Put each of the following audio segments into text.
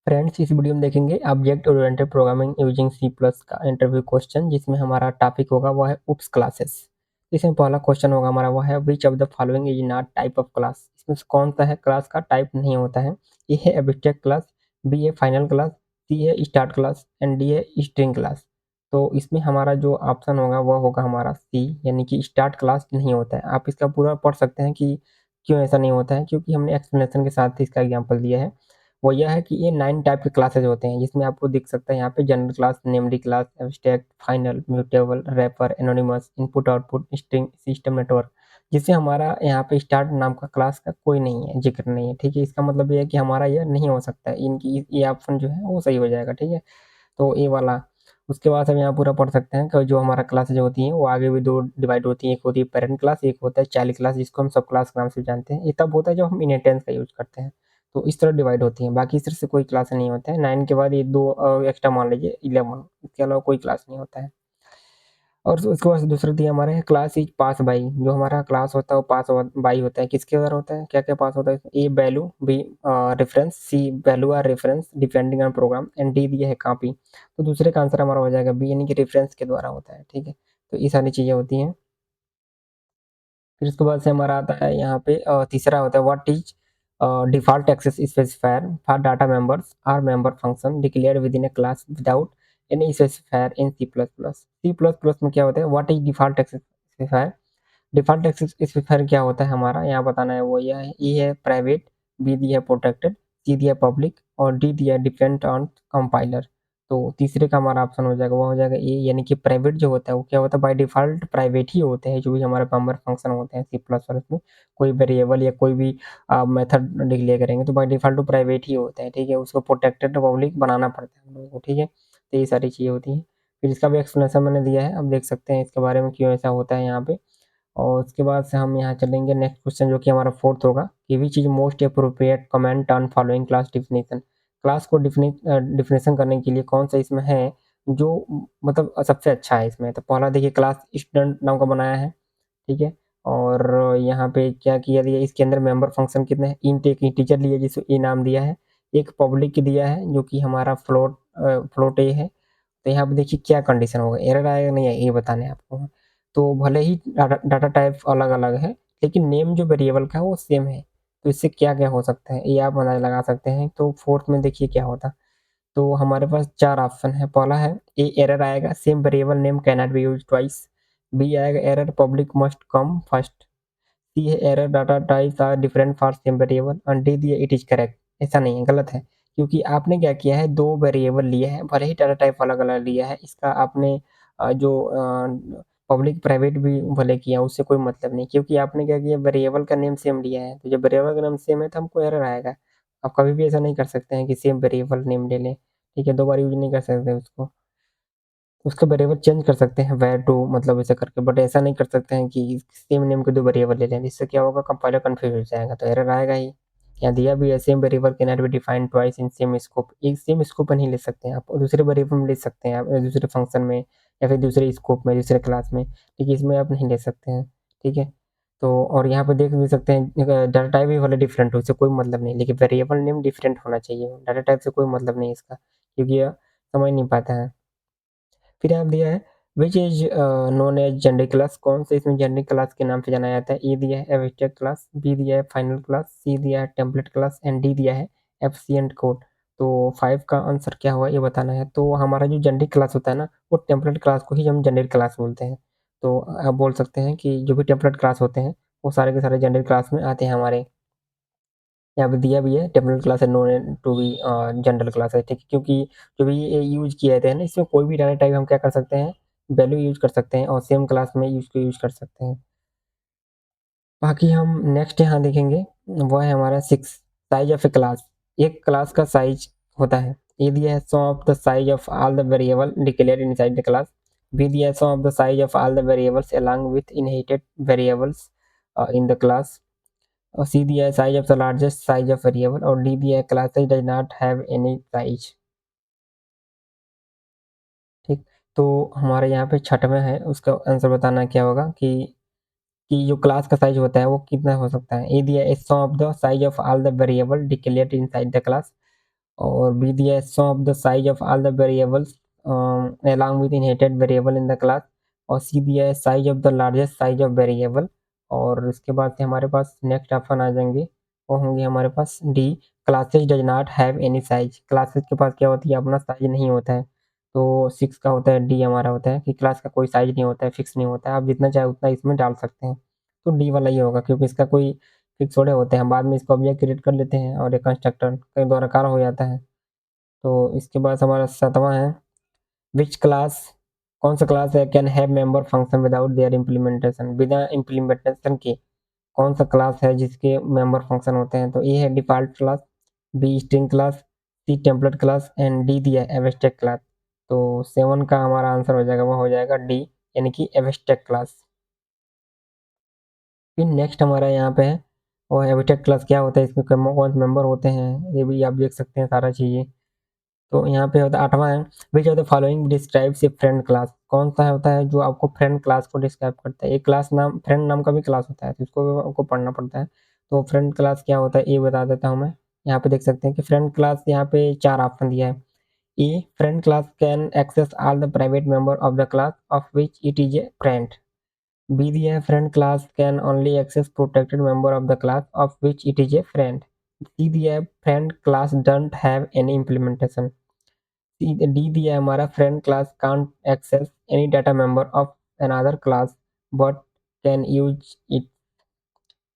Friends, इस video में देखेंगे object oriented programming using C plus का इंटरव्यू क्वेश्चन, जिसमें हमारा टॉपिक होगा वो है उप्स क्लासेस। इसमें पहला क्वेश्चन होगा हमारा वो है विच of the following is not type of class. इसमें से कौन सा है क्लास का टाइप नहीं होता है। ए है एब्स्ट्रैक्ट क्लास, बी है फाइनल क्लास, सी है स्टार्ट क्लास एंड डी है स्ट्रिंग क्लास। तो इसमें हमारा जो ऑप्शन होगा वो होगा हमारा सी, यानी कि स्टार्ट क्लास नहीं होता है। आप इसका पूरा पढ़ सकते हैं कि क्यों ऐसा नहीं होता है, क्योंकि हमने एक्सप्लेनेशन के साथ इसका एग्जाम्पल दिया है। वो यह है कि ये 9 टाइप के क्लासेज होते हैं, जिसमें आपको दिख सकता है यहाँ पे general class, named class, abstract, final, mutable, wrapper, anonymous, input output, string, system network. जिससे हमारा यहाँ पे स्टार्ट नाम का क्लास का कोई नहीं है, जिक्र नहीं है। ठीक है, इसका मतलब ये है कि हमारा यह नहीं हो सकता है। इनकी ये ऑप्शन जो है वो सही हो जाएगा। ठीक है, तो ये वाला। उसके बाद हम यहाँ पूरा पढ़ सकते हैं कि जो हमारा क्लासेज होती हैं वो आगे भी दो डिवाइड होती हैं। एक होती है पेरेंट क्लास, एक होता है चाइल्ड क्लास, जिसको हम सब क्लास के नाम से जानते हैं। ये तब होता है जब हम इनहेरिटेंस का यूज करते हैं। तो इस तरह डिवाइड होती हैं, बाकी इस तरह से कोई क्लास नहीं होता है। 9 के बाद ये दो एक्स्ट्रा मान लीजिए 11, इसके अलावा कोई क्लास नहीं होता है। और उसके बाद दूसरा दिया हमारे क्लास इज पास बाई। जो हमारा क्लास होता है वो पास बाई होता है। किसके द्वारा होता है, क्या क्या पास होता है। A value, B reference, C value or reference depending on program and D दिया है कॉपी। तो दूसरे का आंसर हमारा हो जाएगा बी, यानी कि रेफरेंस के द्वारा होता है। ठीक है, तो ये सारी चीज़ें होती हैं। फिर उसके बाद से हमारा आता है यहाँ पे तीसरा होता है what is default access specifier for data members or member function declare within a class without any specifier in C plus plus. C plus plus में क्या होता है, what is default access specifier. Default access specifier क्या होता है हमारा यहाँ बताना है। वो यह है, ई है प्राइवेट, बी दिया है प्रोटेक्टेड, सी दिया पब्लिक और डी दिया डिपेंड ऑन कंपाइलर। तो तीसरे का हमारा ऑप्शन हो जाएगा, वो हो जाएगा ए, यानी कि प्राइवेट जो होता है वो क्या होता है, बाय डिफॉल्ट प्राइवेट ही होते हैं जो भी हमारे मेंबर फंक्शन होते हैं सी प्लस प्लस में। कोई वेरिएबल या कोई भी मेथड डिक्लेयर करेंगे तो बाय डिफॉल्ट तो प्राइवेट ही होते हैं। ठीक है, उसको प्रोटेक्टेड पब्लिक बनाना पड़ता है हम लोगों को। ठीक है, तो ये सारी चीज़ें होती हैं। फिर इसका भी एक्सप्लेनेशन मैंने दिया है, अब देख सकते हैं इसके बारे में क्यों ऐसा होता है यहाँ पे। और उसके बाद से हम यहाँ चलेंगे नेक्स्ट क्वेश्चन, जो कि हमारा फोर्थ होगा कि which is most appropriate comment on following class definition. Class को डिफिनेशन करने के लिए कौन सा इसमें है जो मतलब सबसे अच्छा है इसमें। तो पहला देखिए, क्लास स्टूडेंट नाम का बनाया है। ठीक है, और यहाँ पे क्या किया दिया, इसके अंदर मेंबर फंक्शन कितने हैं, इंट एक इंटीजर लिया जिसको ए नाम दिया है, एक पब्लिक दिया है जो कि हमारा फ्लोट ए है। तो यहाँ पे देखिए क्या कंडीशन होगा, एरर आएगा नहीं आएगा ये बताने आपको। तो भले ही डाटा डाटा टाइप अलग-अलग है, लेकिन नेम जो वेरिएबल का है वो सेम है। तो इससे क्या-क्या हो सकता है, ये आप अंदाज़ा लगा सकते हैं। तो फोर्थ में देखिए क्या होता। तो हमारे पास 4 ऑप्शन है। पहला है ए, एरर आएगा same variable name can not be used twice. B आएगा error public must come first. C है error data types are different for same variable and D दिया इट इज करेक्ट। ऐसा नहीं है, गलत है। क्योंकि आपने क्या किया है, 2 वेरिएबल लिए हैं, भले ही डाटा टाइप अलग-अलग लिया है। इसका आपने जो पब्लिक प्राइवेट भी भले किया, उससे कोई मतलब नहीं। क्योंकि आपने क्या किया, वेरिएबल का नेम सेम लिया है। तो जब वेरिएबल का नेम सेम है तो हमको एरर आएगा। आप कभी भी ऐसा नहीं कर सकते हैं कि सेम वेरिएबल नेम ले लें। ठीक है, 2 बार यूज़ नहीं कर सकते उसको। उसका वेरिएबल चेंज कर सकते हैं वेर टू मतलब ऐसे करके, बट ऐसा नहीं कर सकते हैं कि सेम नेम के 2 वेरिएबल ले लें। इससे क्या होगा, कंपाइलर कन्फ्यूज़ हो जाएगा, तो एरर आएगा ही। यहाँ दिया भी है same variable can not be defined twice in same scope. एक सेम स्कोप में नहीं ले सकते हैं आप, और दूसरे वेरिएबल में ले सकते हैं आप, दूसरे फंक्शन में या फिर दूसरे स्कोप में, दूसरे क्लास में। लेकिन इसमें आप नहीं ले सकते हैं। ठीक है, तो और यहाँ पे देख भी सकते हैं डाटा टाइप भी भले डिफरेंट हो, इससे कोई मतलब नहीं, लेकिन वेरिएबल नेम डिफरेंट होना चाहिए। डाटा टाइप से कोई मतलब नहीं इसका, क्योंकि यह समझ नहीं पाता है। फिर यहाँ दिया है which is known as generic class. कौन से इसमें जेनेरिक क्लास के नाम से जाना जाता है। ए दिया है एब्स्ट्रैक्ट क्लास, बी दिया है फाइनल क्लास, सी दिया है टेम्पलेट क्लास एंड डी दिया है एफिशिएंट कोड। तो 5 का आंसर क्या हुआ ये बताना है। तो हमारा जो जेनेरिक क्लास होता है ना, वो टेम्पलेट क्लास को ही हम जेनेरिक क्लास बोलते हैं। तो आप बोल सकते हैं कि जो भी टेम्पलेट क्लास होते हैं वो सारे के सारे जेनेरिक क्लास में आते हैं हमारे। यहाँ पे दिया भी है टेम्पलेट क्लास है known to be general class है। ठीक है, क्योंकि जो भी ये यूज किए जाते हैं ना, इसमें कोई भी डाटा टाइप हम क्या कर सकते हैं, वैल्यू यूज कर सकते हैं और सेम क्लास में यूज कर सकते हैं। बाकी हम नेक्स्ट यहाँ देखेंगे, वो है हमारा 6 साइज ऑफ ए क्लास। एक क्लास का साइज होता है। ए दिया है sum of the size of all the variable declared inside the class. B दिया है sum of the size of all the variables along with inherited variables in the class. और C दिया है size of the largest size of variable और D दिया है classes does not have any size. ठीक, तो हमारे यहाँ पे छठ में है, उसका आंसर बताना क्या होगा कि जो क्लास का साइज होता है वो कितना हो सकता है। ए दिया है sum of the size of all the variable declared inside the class. और बी दिया है sum of the size of all the variables along with inherited variable in the class, और सी दिया है size of the largest size of variable. और इसके बाद से हमारे पास नेक्स्ट ऑप्शन आ जाएंगे, वो होंगे हमारे पास D classes does not have any size. Classes के पास क्या होती है, अपना साइज नहीं होता है। तो 6 का होता है, डी हमारा होता है कि क्लास का कोई साइज नहीं होता है, फिक्स नहीं होता है, आप जितना चाहे उतना इसमें डाल सकते हैं। तो डी वाला ही होगा, क्योंकि इसका कोई फिक्स थोड़े होते हैं, हम बाद में इसको ऑब्जेक्ट क्रिएट कर लेते हैं और एक कंस्ट्रक्टर कई द्वारा कार्य हो जाता है। तो इसके बाद हमारा 7वां है, विच क्लास, कौन सा क्लास है can have member function without their implementation, बिना इम्प्लीमेंटेशन के कौन सा क्लास है जिसके मेंबर फंक्शन होते हैं। तो ए है default class, B string class, C template class and D दिया है एब्स्ट्रैक्ट क्लास। तो 7 का हमारा आंसर हो जाएगा, वो हो जाएगा डी, यानी कि एब्स्ट्रैक्ट क्लास। फिर नेक्स्ट हमारा यहाँ पे है, और एब्स्ट्रैक्ट क्लास क्या होता है, इसमें कौन से मेंबर होते हैं, ये भी आप देख सकते हैं सारा चीज़ें। तो यहाँ पे होता है 8वां है, विच of the following describes a friend class, कौन सा होता है जो आपको फ्रेंड क्लास को डिस्क्राइब करता है। एक क्लास नाम, फ्रेंड नाम का भी क्लास होता है, तो इसको भी आपको पढ़ना पड़ता है। तो फ्रेंड क्लास क्या होता है ये बता देता हूँ मैं। यहाँ पे देख सकते हैं कि फ्रेंड क्लास यहाँ पे 4 ऑप्शन दिया है। A friend class can access all the private member of the class of which it is a friend. B दिया है friend class can only access protected member of the class of which it is a friend. C दिया है friend class don't have any implementation. D दिया है हमारा friend class can't access any data member of another class but can use it.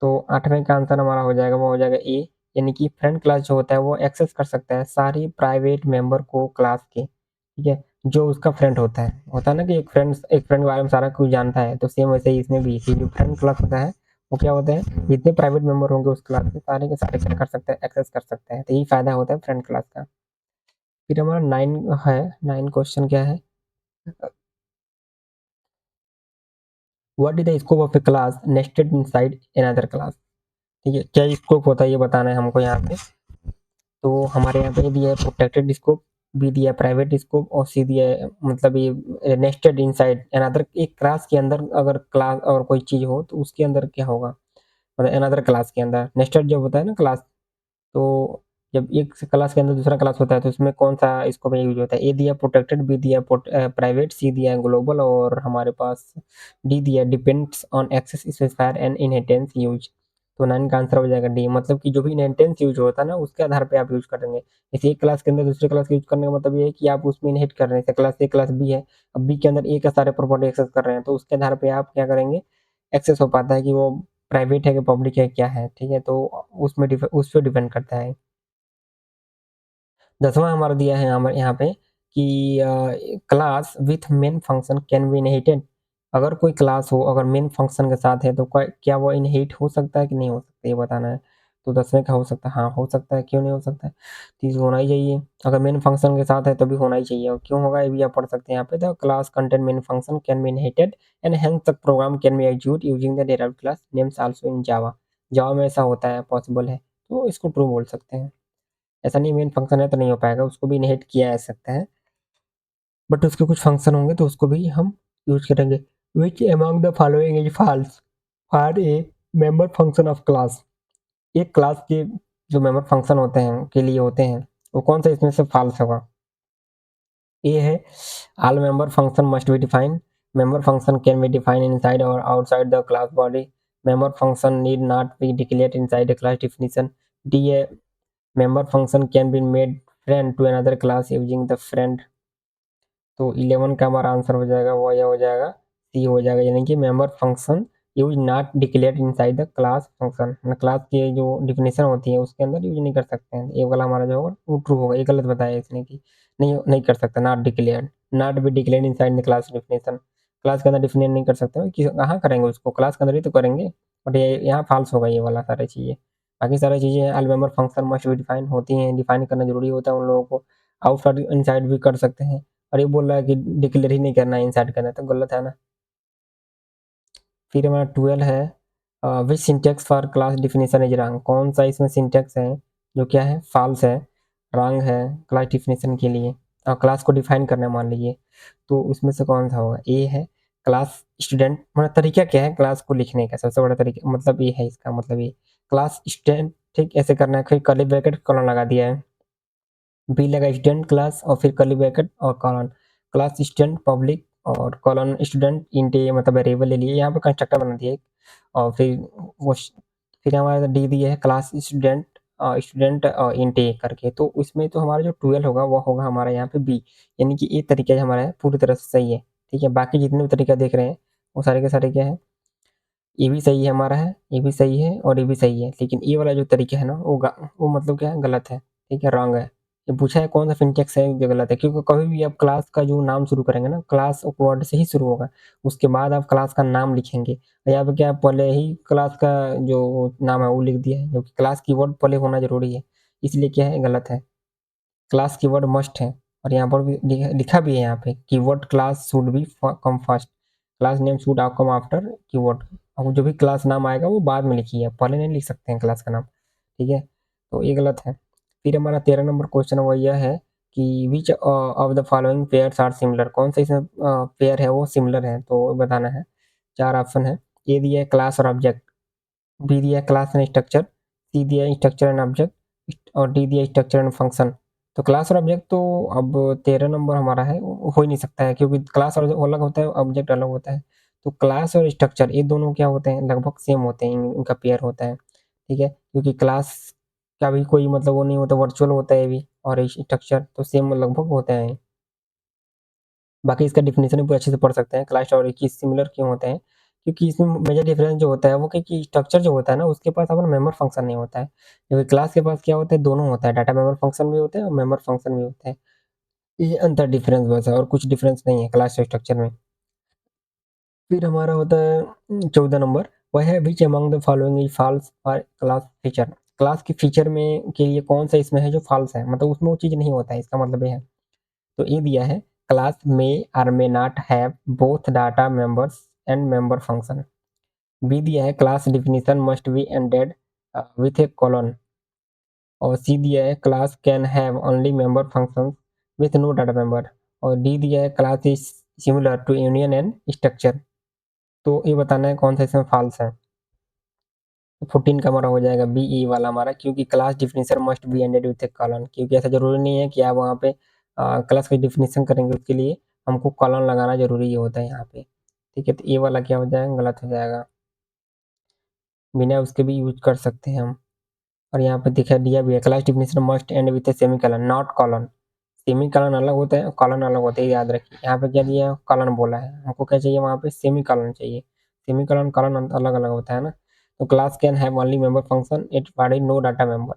तो 8वें का answer हमारा हो जाएगा, वो हो जाएगा ए, यानी कि फ्रेंड क्लास जो होता है वो एक्सेस कर सकता है सारी प्राइवेट मेंबर को क्लास के, ठीक है, जो उसका फ्रेंड होता है ना कि एक फ्रेंड के बारे में सारा कुछ जानता है, तो सेम वैसे ही इसमें भी जो फ्रेंड क्लास होता है वो क्या होता है, जितने प्राइवेट मेंबर होंगे उस क्लास के सारे क्या कर सकते हैं, एक्सेस कर सकते हैं। तो यही फायदा होता है फ्रेंड क्लास का। फिर हमारा 9 है, 9 क्वेश्चन क्या है, what is the scope of a class nested inside another class. ठीक है, क्या स्कोप होता है ये बताना है हमको यहाँ पे। तो हमारे यहाँ पे दिया है प्रोटेक्टेड स्कोप, बी दिया है प्राइवेट स्कोप, और सी दिया है मतलब ये नेस्टेड इनसाइड अनदर, एक क्लास के अंदर अगर क्लास और कोई चीज हो तो उसके अंदर क्या होगा, मतलब अनदर क्लास के अंदर नेस्टेड जब होता है ना क्लास, तो जब एक क्लास के अंदर दूसरा क्लास होता है तो उसमें कौन सा स्कोप यूज होता है। ए दिया प्रोटेक्टेड, बी दिया प्राइवेट, सी दिया ग्लोबल, और हमारे पास डी दिया depends on access specifier and inheritance use. तो 9 का आंसर हो जाएगा डी, मतलब कि जो भी इनहेरिटेंस यूज होता है ना उसके आधार पे आप यूज करेंगे। जैसे एक क्लास के अंदर दूसरे क्लास यूज करने का मतलब ये है कि आप उसमें इनहेरिट कर रहे हैं, जैसे क्लास ए क्लास बी है, अब बी के अंदर ए का सारे प्रॉपर्टी एक्सेस कर रहे हैं, तो उसके आधार पे आप क्या करेंगे, एक्सेस हो पाता है कि वो प्राइवेट है कि पब्लिक है क्या है, ठीक है, तो उसमें उस पर डिपेंड करता है। 10वां हमारा दिया है हमारे यहाँ पे कि class with main function can be inherited. अगर कोई क्लास हो अगर मेन फंक्शन के साथ है तो क्या वो इनहेरिट हो सकता है कि नहीं हो सकता, ये बताना है। तो 10वें का हो सकता है, हाँ हो सकता है, क्यों नहीं हो सकता है, तो ये होना ही चाहिए, अगर मेन फंक्शन के साथ है तो भी होना ही चाहिए, और क्यों होगा ये भी आप पढ़ सकते हैं यहाँ पे। The class content main function can be inherited and hence the program can be execute using the derived class names also in Java. Java में ऐसा होता है, पॉसिबल है, तो इसको ट्रू बोल सकते हैं। ऐसा नहीं मेन फंक्शन है तो नहीं हो पाएगा, उसको भी इनहेरिट किया जा सकता है, बट उसके कुछ फंक्शन होंगे तो उसको भी हम यूज करेंगे। Which among the following is false for a member function of class. एक क्लास के जो मेंबर फंक्शन होते हैं के लिए होते हैं, वो कौन सा इसमें से फॉल्स होगा। ए है all member function must be defined, member function can be defined inside और outside the class body, member function need not be declared inside the class definition। D है member function can be made friend to another class using the friend। तो 11 का हमारा answer हो जाएगा, वो ये हो जाएगा सी हो जाएगा, यानी कि member function use not declared inside the class function, class की जो डिफिनेशन होती है उसके अंदर यूज नहीं कर सकते हैं। ये वाला हमारा जो होगा वो ट्रू होगा, ये गलत बताया इसने कि नहीं नहीं कर सकता, not declared, not be declared inside the class definition, class के अंदर डिफाइन नहीं कर सकते, कहाँ करेंगे उसको, क्लास के अंदर ही तो करेंगे। बट ये यहाँ फॉल्स होगा ये वाला सारी चीज़ें। बाकी सारी चीज़ें all member function must be define होती हैं, डिफाइन करना जरूरी होता है उन लोगों को, आउटसाइड इनसाइड भी कर सकते हैं, और ये बोल रहा है कि डिक्लेयर ही नहीं करना है इनसाइड करना है, तो गलत है ना। फिर हमारा 12 है, which syntax for class definition is wrong, कौन सा इसमें सिंटेक्स है जो क्या है फॉल्स है, रॉन्ग है क्लास डिफिनेशन के लिए, और क्लास को डिफाइन करना मान लीजिए, तो उसमें से कौन सा होगा। ए है क्लास स्टूडेंट, मतलब तरीका क्या है क्लास को लिखने का, सबसे बड़ा तरीका मतलब ये है, इसका मतलब ये क्लास स्टूडेंट, ठीक ऐसे करना है, फिर कर्ली ब्रैकेट कॉलन लगा दिया है, बी लगा स्टूडेंट क्लास और फिर कर्ली ब्रैकेट और कॉलन, क्लास स्टूडेंट पब्लिक और कॉलन स्टूडेंट इंट ए मतलब वेरिएबल ले लिए, यहाँ पे कंस्ट्रक्टर बना दिया एक। और फिर वो फिर हमारा डी दिया है क्लास स्टूडेंट स्टूडेंट इंट ए करके, तो इसमें तो हमारा जो 12 होगा वो होगा हमारा यहाँ पे बी, यानी कि ये तरीका हमारा है पूरी तरह से सही है। ठीक है, बाकी जितने भी तरीका देख रहे हैं वो सारे के सारे क्या है, ये भी सही है हमारा है, ये भी सही है और ये भी सही है, लेकिन ये वाला जो तरीका है ना वो मतलब क्या है, गलत है। ठीक है, रॉन्ग है। ये पूछा है कौन सा सिंटेक्स है जो गलत है, क्योंकि कभी भी आप क्लास का जो नाम शुरू करेंगे ना, क्लास वर्ड से ही शुरू होगा, उसके बाद आप क्लास का नाम लिखेंगे। यहाँ पे क्या है, पहले ही क्लास का जो नाम है वो लिख दिया है, क्योंकि क्लास कीवर्ड पहले होना जरूरी है, इसलिए क्या है, गलत है। क्लास कीवर्ड मस्ट है, और यहाँ पर भी लिखा भी है यहाँ पे keyword class should be come first, class name should come after keyword. अब जो भी क्लास नाम आएगा वो बाद में लिखिए, पहले नहीं लिख सकते हैं क्लास का नाम। ठीक है, तो ये गलत है। फिर हमारा 13 नंबर क्वेश्चन वो यह है कि which of the following pairs are similar, कौन सा इसमें पेयर है वो सिमिलर है, तो बताना है। 4 ऑप्शन है, ए दिया है क्लास और ऑब्जेक्ट, बी दिया है क्लास एंड स्ट्रक्चर, सी दिया है स्ट्रक्चर एंड ऑब्जेक्ट और डी दिया है स्ट्रक्चर एंड फंक्शन। तो क्लास और ऑब्जेक्ट तो अब 13 नंबर हमारा है, हो ही नहीं सकता है, क्योंकि क्लास और अलग होता है, ऑब्जेक्ट अलग होता है। तो क्लास और स्ट्रक्चर ये दोनों क्या होते हैं, लगभग सेम होते हैं, इनका पेयर होता है। ठीक है, क्योंकि क्लास का भी कोई मतलब वो नहीं होता, वर्चुअल होता है ये भी, और स्ट्रक्चर तो सेम लगभग होते हैं। बाकी इसका डेफिनेशन भी अच्छे से पढ़ सकते हैं, क्लास और की सिमिलर क्यों होते हैं, क्योंकि इसमें मेजर डिफरेंस जो होता है वो कि स्ट्रक्चर जो होता है ना उसके पास अपना मेंबर फंक्शन नहीं होता है, जबकि क्लास के पास क्या होता है, दोनों होता है, डाटा मेंबर फंक्शन भी होते हैं और मेंबर फंक्शन भी होते हैं। ये अंतर डिफरेंस बस है, और कुछ डिफरेंस नहीं है क्लास और स्ट्रक्चर में। फिर हमारा होता है 14 नंबर, वह है which among the following is false for class feature, class की फीचर में के लिए कौन सा इसमें है जो फॉल्स है, मतलब उसमें वो चीज नहीं होता है, इसका मतलब ये है। तो ये दिया है क्लास मे और may not have both data members and member function. B दिया है class definition must be ended with a colon, और सी दिया है class can have only member functions with no data member, और D दिया है class is similar to union and structure. तो ये बताना है कौन सा इसमें फॉल्स है। 14 का हमारा हो जाएगा बी ई वाला हमारा, क्योंकि class definition must be ended with a colon, क्योंकि ऐसा जरूरी नहीं है कि आप वहाँ पे क्लास की डिफिनीशन करेंगे, उसके लिए हमको कॉलन लगाना जरूरी होता है यहाँ पे। ठीक है, तो ये वाला क्या हो जाएगा, गलत हो जाएगा, बिना उसके भी यूज कर सकते हैं हम। और यहाँ पे दिखा दिया भी है class definition must and with a semi colon not colon, semi colon अलग होता है, कॉलन अलग होता है, याद रखिए। यहाँ पे क्या दिया है, कॉलन बोला है, हमको क्या चाहिए, वहाँ पे सेमी कॉलन चाहिए। सेमी कॉलन कॉलन अलग अलग होता है ना। तो class can have only member function it body no data member.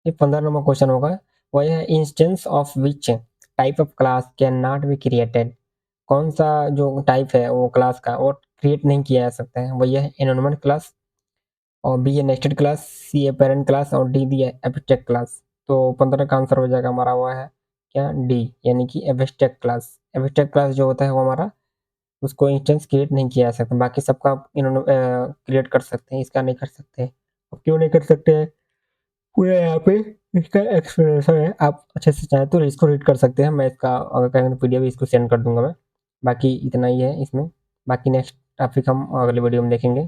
ये 15 नंबर क्वेश्चन होगा, वह है instance of which type of class can not be created, कौन सा जो टाइप है वो क्लास का वो क्रिएट नहीं किया जा सकता है, वह है एनोनिमस क्लास, और बी है नेस्टेड क्लास, सी है पेरेंट क्लास और डी दी है एब्स्ट्रैक्ट क्लास। तो 15 का आंसर हो जाएगा हमारा हुआ है क्या, डी, यानी कि एब्स्ट्रैक्ट क्लास। एब्स्ट्रैक्ट क्लास जो होता है वो हमारा उसको इंस्टेंस क्रिएट नहीं किया जा सकता, बाकी सबका इन्होंने क्रिएट कर सकते हैं, इसका नहीं कर सकते। अब क्यों नहीं कर सकते हैं, पूरा यहाँ पे इसका एक्सप्लेनेशन है, आप अच्छे से चाहें तो इसको रीड कर सकते हैं, मैं इसका अगर कहेंगे तो पीडीएफ इसको सेंड कर दूंगा मैं। बाकी इतना ही है इसमें, बाकी नेक्स्ट टॉपिक हम अगले वीडियो में देखेंगे।